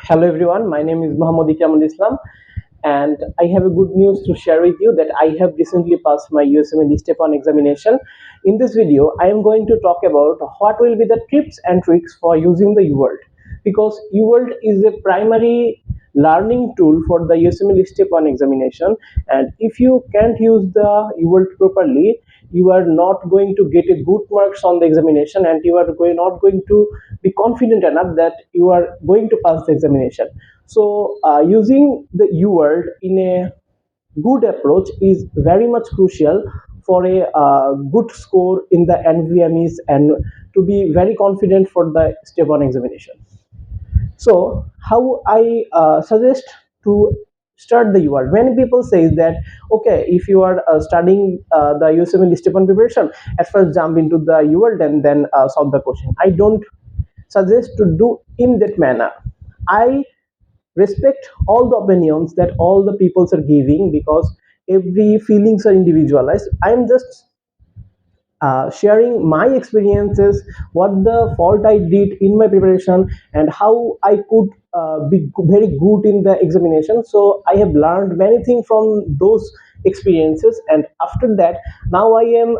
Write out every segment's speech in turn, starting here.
Hello everyone, my name is Muhammad Ikramul Islam and I have a good news to share with you that I have recently passed my USMLE Step 1 examination. In this video, I am going to talk about what will be the tips and tricks for using the UWorld, because UWorld is a primary learning tool for the USMLE Step 1 examination, and if you can't use the UWorld properly, you are not going to get a good marks on the examination, and you are not going to be confident enough that you are going to pass the examination. So using the UWorld in a good approach is very much crucial for a good score in the NVMEs and to be very confident for the step 1 examination. So how I suggest to start the UWorld. Many people say that okay, if you are studying the USMLE step 1 preparation, at first jump into the UWorld and then solve the question. I don't suggest to do in that manner. I respect all the opinions that all the peoples are giving, because every feelings are individualized. I am just sharing my experiences, what the fault I did in my preparation, and how I could be very good in the examination. So I have learned many things from those experiences, and after that, now I am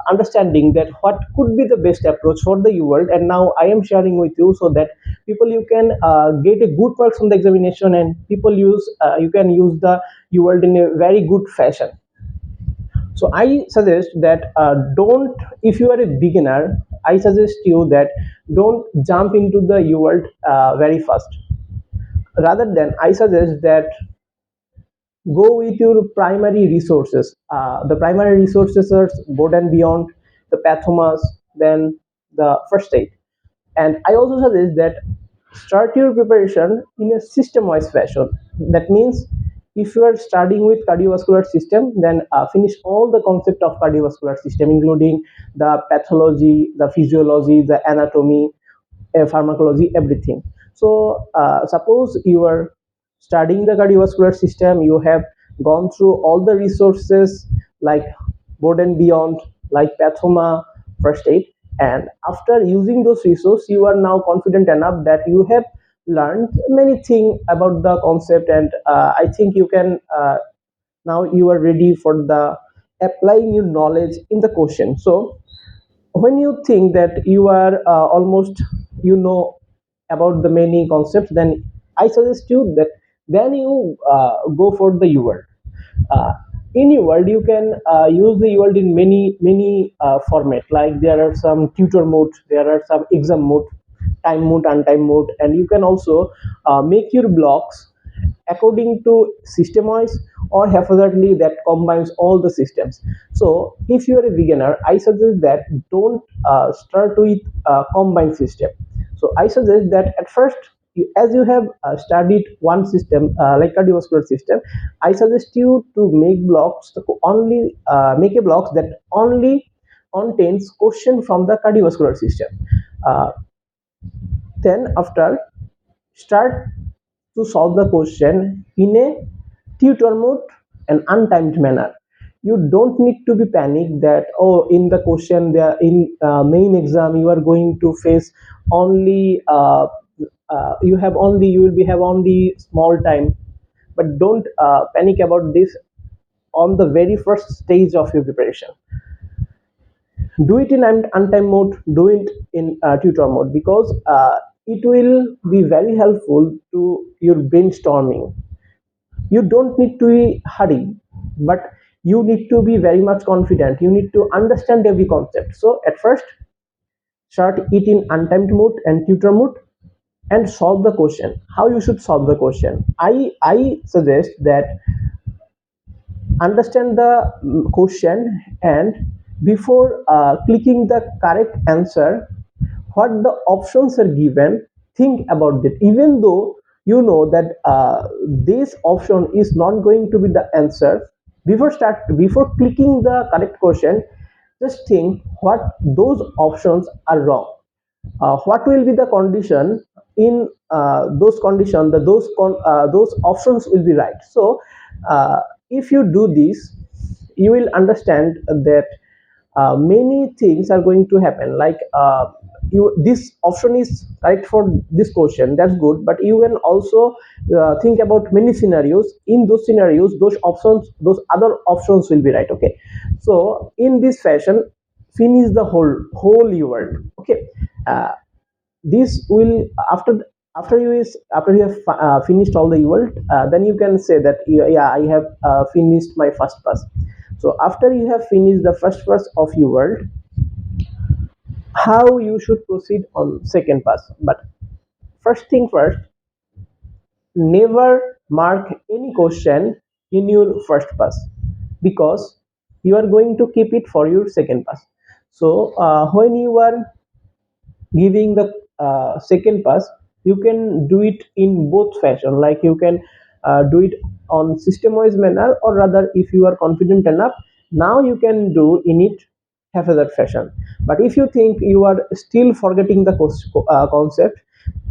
understanding that what could be the best approach for the UWorld, and now I am sharing with you so that people you can get a good marks on the examination, and people use you can use the UWorld in a very good fashion. So I suggest that don't, if you are a beginner, I suggest you that don't jump into the UWorld very fast. Rather than, I suggest that go with your primary resources. The primary resources are Board and Beyond, the Pathomas, then the first aid. And I also suggest that start your preparation in a system-wise fashion. That means if you are studying with cardiovascular system, then finish all the concept of cardiovascular system, including the pathology, the physiology, the anatomy, pharmacology, everything. So suppose you are studying the cardiovascular system, you have gone through all the resources like Board and Beyond, like Pathoma, first aid, and after using those resources, you are now confident enough that you have learned many things about the concept, and I think you can now you are ready for the applying your knowledge in the question. So when you think that you are almost you know about the many concepts, then I suggest you that then you go for the UWorld. uh, in UWorld you can use the UWorld in many format, like there are some tutor mode, there are some exam mode, time mode, untime mode, and you can also make your blocks according to system wise or haphazardly that combines all the systems. So if you are a beginner, I suggest that don't start with combined system. So I suggest that at first, as you have studied one system like cardiovascular system, I suggest you to make blocks only make a blocks that only contains question from the cardiovascular system. uh, then after, start to solve the question in a tutor mode and untimed manner. You don't need to be panicked that oh, in the question there in main exam you are going to face only you will be have only small time. But don't panic about this. On the very first stage of your preparation, do it in untime mode, do it in tutor mode, because it will be very helpful to your brainstorming. You don't need to be hurry, but you need to be very much confident, you need to understand every concept. So at first, start it in untimed mode and tutor mode and solve the question. How you should solve the question, I suggest that understand the question, and before clicking the correct answer, what the options are given, think about it. Even though you know that this option is not going to be the answer, before clicking the correct question, just think what those options are wrong. What will be the condition in those condition that those options will be right. So if you do this, you will understand that many things are going to happen, like this option is right for this question, that's good, but you can also think about many scenarios. In those scenarios, those options, those other options will be right. Okay, so in this fashion, finish the whole UWorld. Okay, uh, this will after you have finished all the UWorld, then you can say that yeah, I have finished my first pass. So after you have finished the first pass of UWorld, how you should proceed on second pass. But first thing first, never mark any question in your first pass, because you are going to keep it for your second pass. So when you are giving the second pass, you can do it in both fashion, like you can do it on system wise manner, or rather, if you are confident enough, now you can do in it haphazard fashion. But if you think you are still forgetting the concept,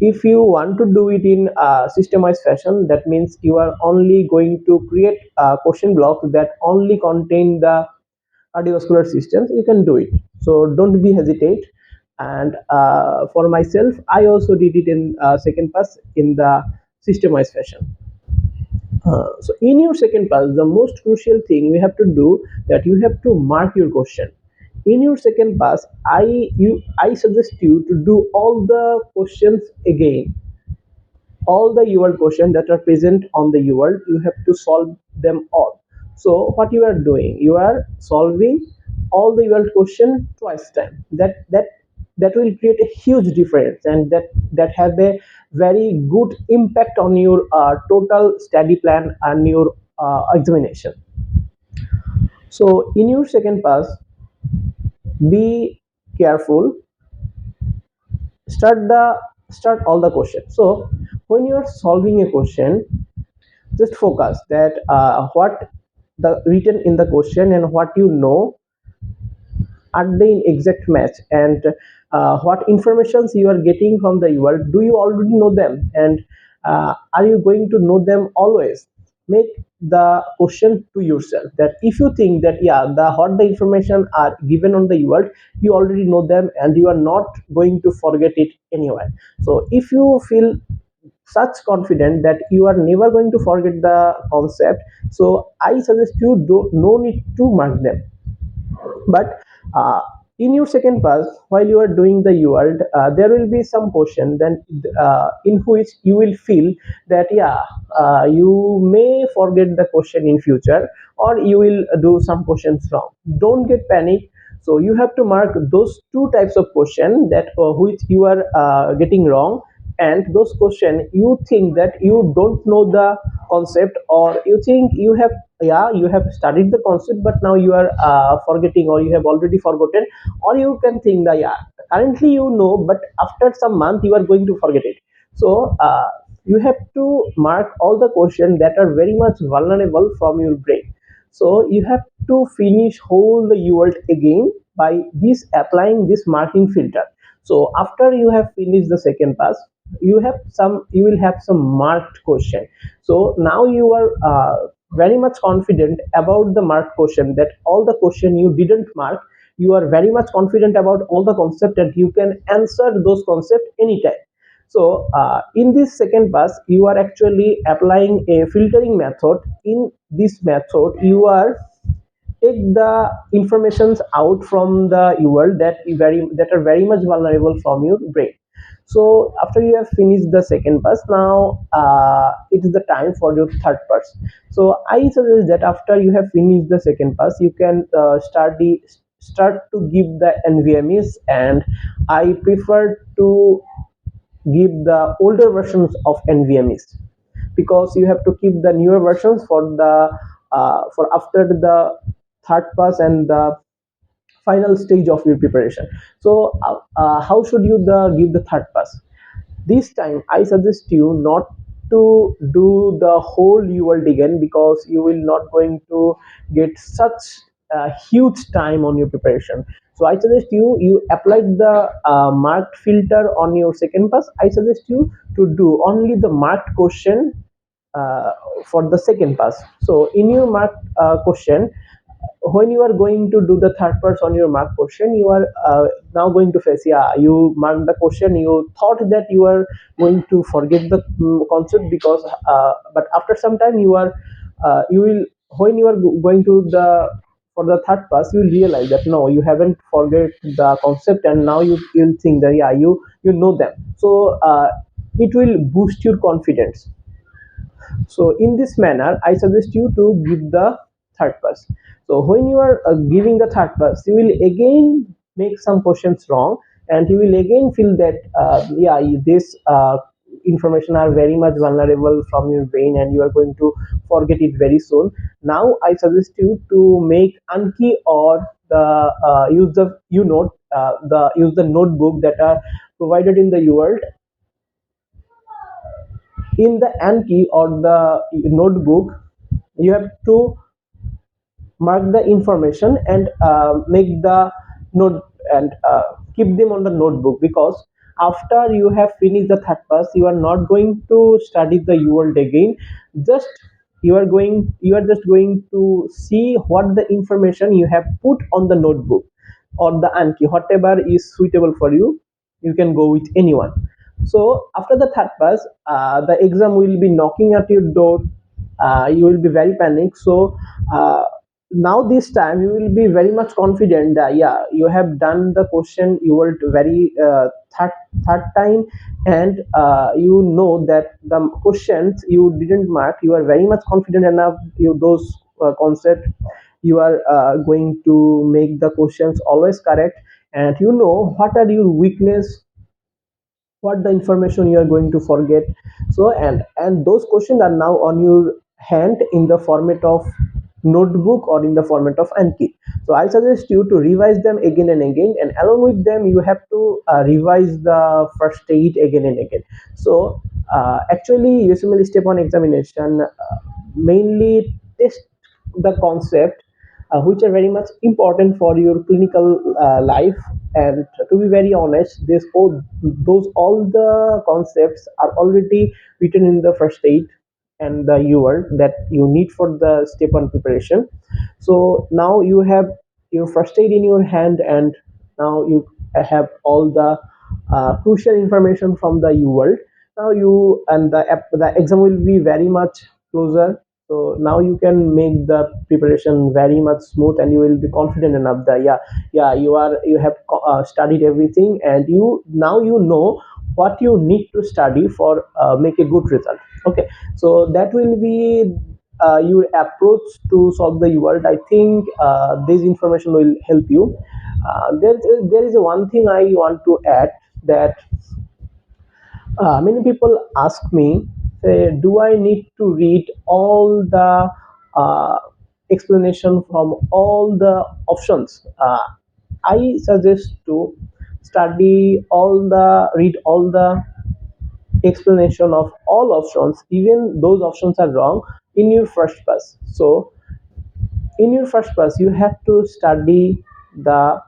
if you want to do it in systemized fashion, that means you are only going to create a question block that only contain the cardiovascular systems, you can do it. So don't be hesitate. And for myself, I also did it in second pass in the systemized fashion. So in your second pass, the most crucial thing you have to do, that you have to mark your question. In your second pass, I suggest you to do all the questions again. All the UWorld questions that are present on the UWorld, you have to solve them all. So what you are doing, you are solving all the UWorld question twice time. That will create a huge difference, and that have a very good impact on your total study plan and your examination. So in your second pass, be careful. Start all the questions. So when you are solving a question, just focus that what the written in the question and what you know are they in exact match, and what informations you are getting from the UWorld, do you already know them, and are you going to know them always. Make the question to yourself, that if you think that yeah, the what the information are given on the UWorld, you already know them and you are not going to forget it anywhere. So if you feel such confident that you are never going to forget the concept, so I suggest you do no need to mark them. But in your second pass, while you are doing the UWorld, there will be some question then in which you will feel that yeah, you may forget the question in future, or you will do some questions wrong. Don't get panic. So you have to mark those two types of question that which you are getting wrong, and those question you think that you don't know the concept, or you think you have, yeah, you have studied the concept, but now you are forgetting, or you have already forgotten, or you can think that yeah, currently you know, but after some month you are going to forget it. So you have to mark all the questions that are very much vulnerable from your brain. So you have to finish whole the UWorld again by this applying this marking filter. So after you have finished the second pass, you will have some marked question. So now you are very much confident about the marked question, that all the question you didn't mark, you are very much confident about all the concept, and you can answer those concepts anytime. So in this second pass, you are actually applying a filtering method. In this method, you are take the informations out from the UWorld that are very much vulnerable from your brain. So after you have finished the second pass, now it is the time for your third pass. So I suggest that after you have finished the second pass, you can start to give the NVMEs, and I prefer to give the older versions of NVMEs, because you have to keep the newer versions for after the third pass and the final stage of your preparation. So how should you give the third pass? This time I suggest you not to do the whole UWorld again, because you will not going to get such a huge time on your preparation. So I suggest you applied the marked filter on your second pass. I suggest you to do only the marked question uh, for the second pass. So in your marked question, when you are going to do the third parts on your mark question, you are now going to face, yeah, you mark the question, you thought that you are going to forget the concept, because but after some time you will, when you are going to the for the third pass, you will realize that no, you haven't forget the concept, and now you'll think that yeah, you know them. So it will boost your confidence. So in this manner, I suggest you to give the third pass. So when you are giving the third pass, you will again make some questions wrong, and you will again feel that yeah, this information are very much vulnerable from your brain, and you are going to forget it very soon. Now I suggest you to make Anki, or the use the UNote, the use the notebook that are provided in the UWorld. In the Anki or the notebook, you have to mark the information and make the note, and keep them on the notebook, because after you have finished the third pass, you are not going to study the UWorld again. Just you are just going to see what the information you have put on the notebook or the Anki, whatever is suitable for you. You can go with anyone. So after the third pass, the exam will be knocking at your door. You will be very panicked. So now this time you will be very much confident that yeah, you have done the question, you will very third time, and you know that the questions you didn't mark, you are very much confident enough, you those concept you are going to make the questions always correct, and you know what are your weakness, what the information you are going to forget. So and those questions are now on your hand in the format of notebook or in the format of Anki. So I suggest you to revise them again and again, and along with them you have to revise the first aid again and again. So actually USMLE step 1 examination mainly test the concept which are very much important for your clinical life. And to be very honest, all the concepts are already written in the first aid and the UWorld that you need for the step 1 preparation. So now you have your first aid in your hand, and now you have all the crucial information from the UWorld. Now you and the exam will be very much closer. So now you can make the preparation very much smooth, and you will be confident enough that yeah, you have studied everything, and you now you know what you need to study for make a good result. Okay, so that will be your approach to solve the UWorld. I think this information will help you. There is one thing I want to add, that many people ask me, say, do I need to read all the uh, explanation from all the options? I suggest to read all the explanation of all options, even those options are wrong, in your first pass. So in your first pass, you have to study the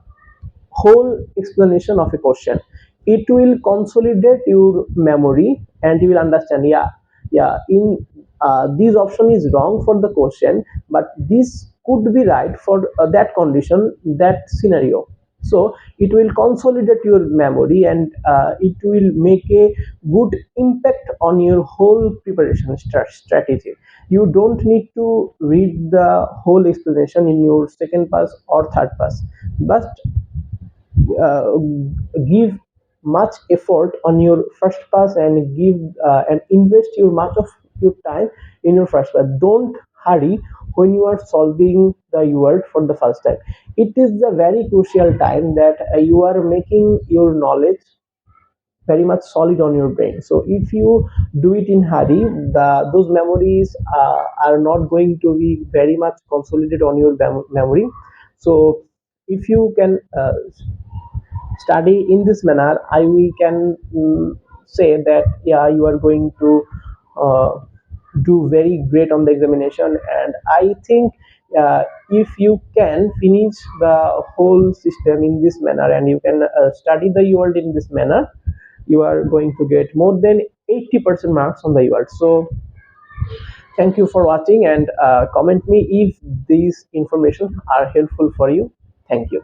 whole explanation of a question. It will consolidate your memory, and you will understand, yeah, in this option is wrong for the question, but this could be right for that condition, that scenario. So it will consolidate your memory, and it will make a good impact on your whole preparation strategy. You don't need to read the whole explanation in your second pass or third pass, but uh, give much effort on your first pass, and give and invest your much of your time in your first pass. Don't hurry when you are solving the UWorld for the first time. It is the very crucial time that you are making your knowledge very much solid on your brain. So if you do it in hurry, those memories are not going to be very much consolidated on your memory. So if you can study in this manner, I we can say that yeah, you are going to uh, do very great on the examination. And I think if you can finish the whole system in this manner, and you can study the UWorld in this manner, you are going to get more than 80% marks on the UWorld. So Thank you for watching, and comment me if these information are helpful for you. Thank you.